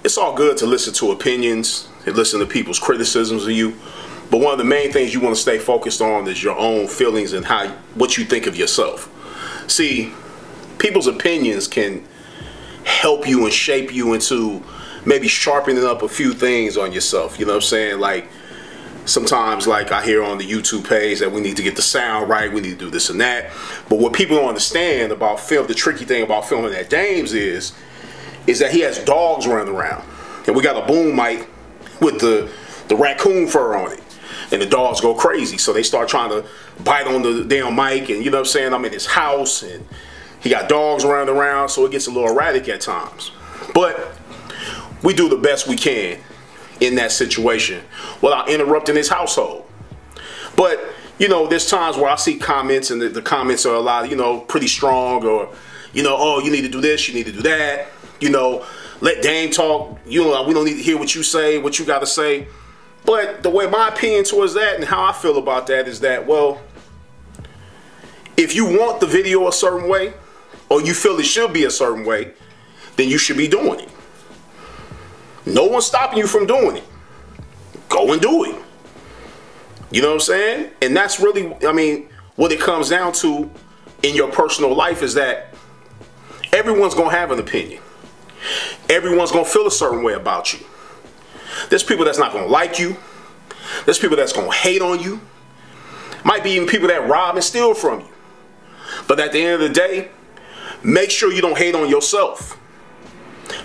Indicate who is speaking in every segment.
Speaker 1: it's all good to listen to opinions and listen to people's criticisms of you. But one of the main things you want to stay focused on is your own feelings and what you think of yourself. See, people's opinions can help you and shape you into maybe sharpening up a few things on yourself. You know what I'm saying? Like, sometimes, like, I hear on the YouTube page that we need to get the sound right, we need to do this and that. But what people don't understand about film, the tricky thing about filming at Dames is that he has dogs running around. And we got a boom mic with the raccoon fur on it. And the dogs go crazy. So they start trying to bite on the damn mic. And you know what I'm saying? I'm in his house and he got dogs running around. So it gets a little erratic at times. But we do the best we can in that situation without interrupting his household. But, you know, there's times where I see comments and the comments are a lot, you know, pretty strong, or, you know, oh, you need to do this, you need to do that. You know, let Dame talk. You know, we don't need to hear what you say, what you got to say. But the way my opinion towards that and how I feel about that is that, well, if you want the video a certain way, or you feel it should be a certain way, then you should be doing it. No one's stopping you from doing it. Go and do it. You know what I'm saying? And that's really, I mean, what it comes down to in your personal life is that everyone's going to have an opinion. Everyone's going to feel a certain way about you. There's people that's not going to like you. There's people that's going to hate on you. Might be even people that rob and steal from you. But at the end of the day, make sure you don't hate on yourself.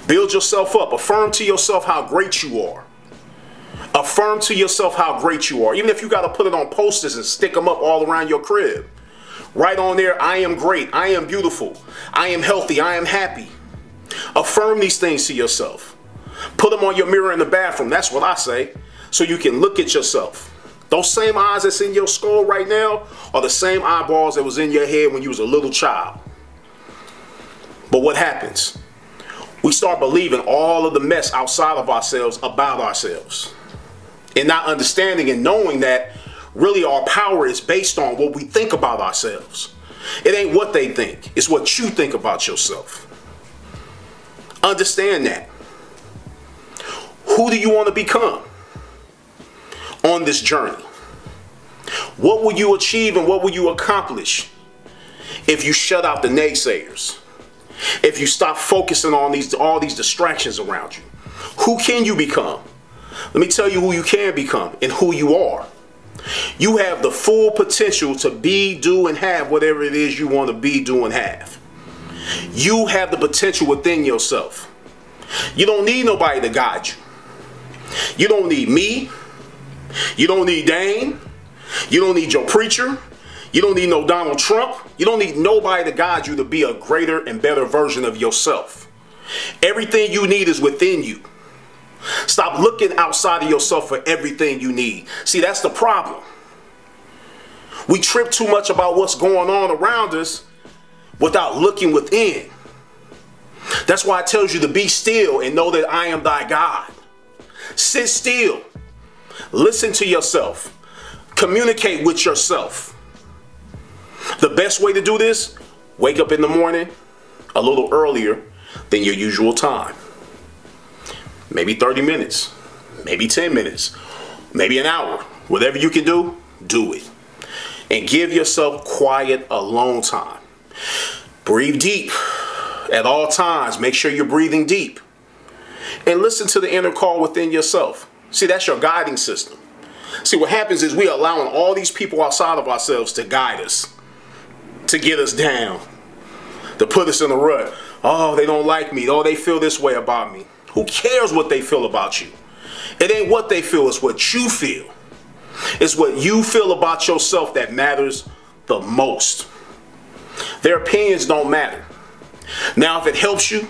Speaker 1: Build yourself up. Affirm to yourself how great you are. Affirm to yourself how great you are. Even if you got to put it on posters and stick them up all around your crib. Write on there, I am great. I am beautiful. I am healthy. I am happy. Affirm these things to yourself. Put them on your mirror in the bathroom. That's what I say. So you can look at yourself. Those same eyes that's in your skull right now are the same eyeballs that was in your head when you was a little child. But what happens? We start believing all of the mess outside of ourselves about ourselves. And not understanding and knowing that really our power is based on what we think about ourselves. It ain't what they think. It's what you think about yourself. Understand that. Who do you want to become on this journey? What will you achieve and what will you accomplish if you shut out the naysayers? If you stop focusing on all these distractions around you? Who can you become? Let me tell you who you can become and who you are. You have the full potential to be, do, and have whatever it is you want to be, do, and have. You have the potential within yourself. You don't need nobody to guide you. You don't need me. You don't need Dane. You don't need your preacher. You don't need no Donald Trump. You don't need nobody to guide you to be a greater and better version of yourself. Everything you need is within you. Stop looking outside of yourself for everything you need. See, that's the problem. We trip too much about what's going on around us without looking within. That's why it tells you to be still and know that I am thy God. Sit still. Listen to yourself. Communicate with yourself. The best way to do this, wake up in the morning a little earlier than your usual time. Maybe 30 minutes, maybe 10 minutes, maybe an hour. Whatever you can do, do it. And give yourself quiet, alone time. Breathe deep at all times. Make sure you're breathing deep. And listen to the inner call within yourself. See, that's your guiding system. See, what happens is we allowing all these people outside of ourselves to guide us, to get us down, to put us in a rut. Oh, they don't like me. Oh, they feel this way about me. Who cares what they feel about you? It ain't what they feel, it's what you feel. It's what you feel about yourself that matters the most. Their opinions don't matter. Now, if it helps you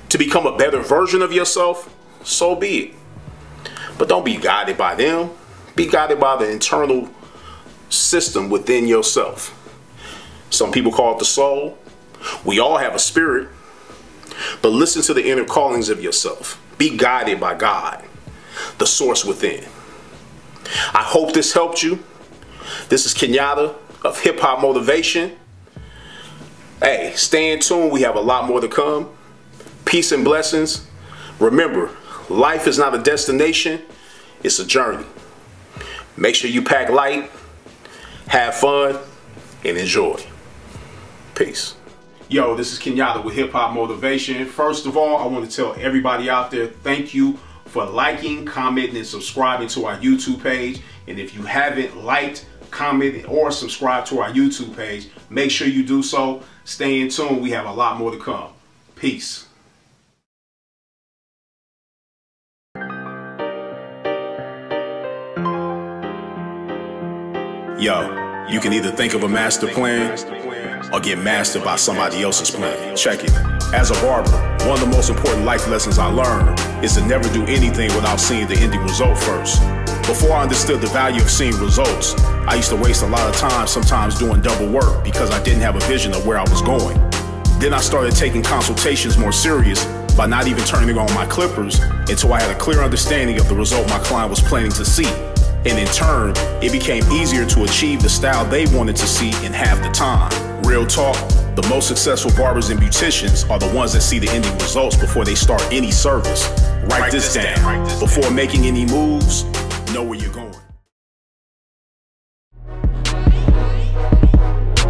Speaker 1: to become a better version of yourself, so be it. But don't be guided by them. Be guided by the internal system within yourself. Some people call it the soul. We all have a spirit. But listen to the inner callings of yourself. Be guided by God, the source within. I hope this helped you. This is Kenyatta of Hip Hop Motivation. Hey, stay in tune. We have a lot more to come. Peace and blessings. Remember, life is not a destination, it's a journey. Make sure you pack light, have fun, and enjoy. Peace. Yo, this is Kenyatta with Hip Hop Motivation. First of all, I want to tell everybody out there, thank you for liking, commenting, and subscribing to our YouTube page. And if you haven't liked, commented, or subscribed to our YouTube page, make sure you do so. Stay in tune. We have a lot more to come. Peace. Yo, you can either think of a master plan or get mastered by somebody else's plan. Check it. As a barber, one of the most important life lessons I learned is to never do anything without seeing the ending result first. Before I understood the value of seeing results, I used to waste a lot of time sometimes doing double work because I didn't have a vision of where I was going. Then I started taking consultations more serious by not even turning on my clippers until I had a clear understanding of the result my client was planning to see. And in turn, it became easier to achieve the style they wanted to see in half the time. Real talk, the most successful barbers and beauticians are the ones that see the ending results before they start any service. Write this down. Before making any moves, know where you're going.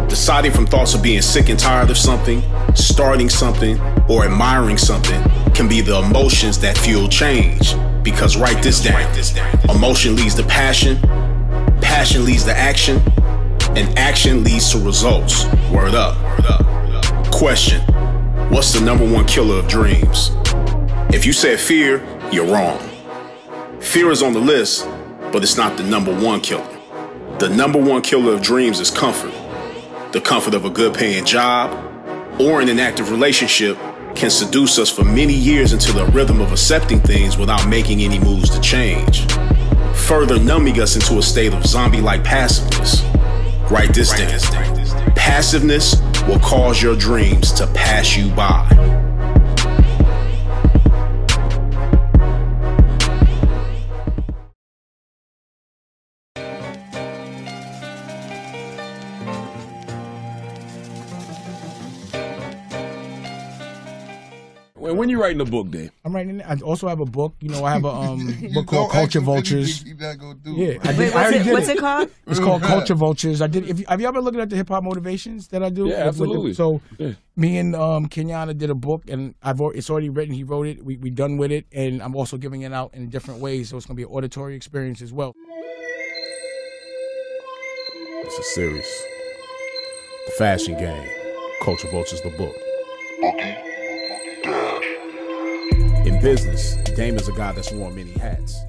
Speaker 1: Deciding from thoughts of being sick and tired of something, starting something, or admiring something can be the emotions that fuel change. Because write this down. Emotion leads to passion, passion leads to action, and action leads to results. Word up. Question: what's the #1 killer of dreams? If you said fear, you're wrong. Fear is on the list, but it's not the #1 killer. The #1 killer of dreams is comfort. The comfort of a good paying job or in an active relationship can seduce us for many years into the rhythm of accepting things without making any moves to change, further numbing us into a state of zombie-like passiveness. Write this down. Passiveness will cause your dreams to pass you by.
Speaker 2: When you writing a book, Dave?
Speaker 3: I'm writing. I also have a book. You know, I have a book called Culture Vultures. Yeah,
Speaker 4: what's it called?
Speaker 3: It's called Culture Vultures. I did. Have you ever looked at the hip hop motivations that I do?
Speaker 2: Yeah, absolutely.
Speaker 3: So, me and Kenyatta did a book, and it's already written. He wrote it. We done with it, and I'm also giving it out in different ways. So it's gonna be an auditory experience as well.
Speaker 2: It's a series. The Fashion Game. Culture Vultures, the book. In business, Dame is a guy that's worn many hats.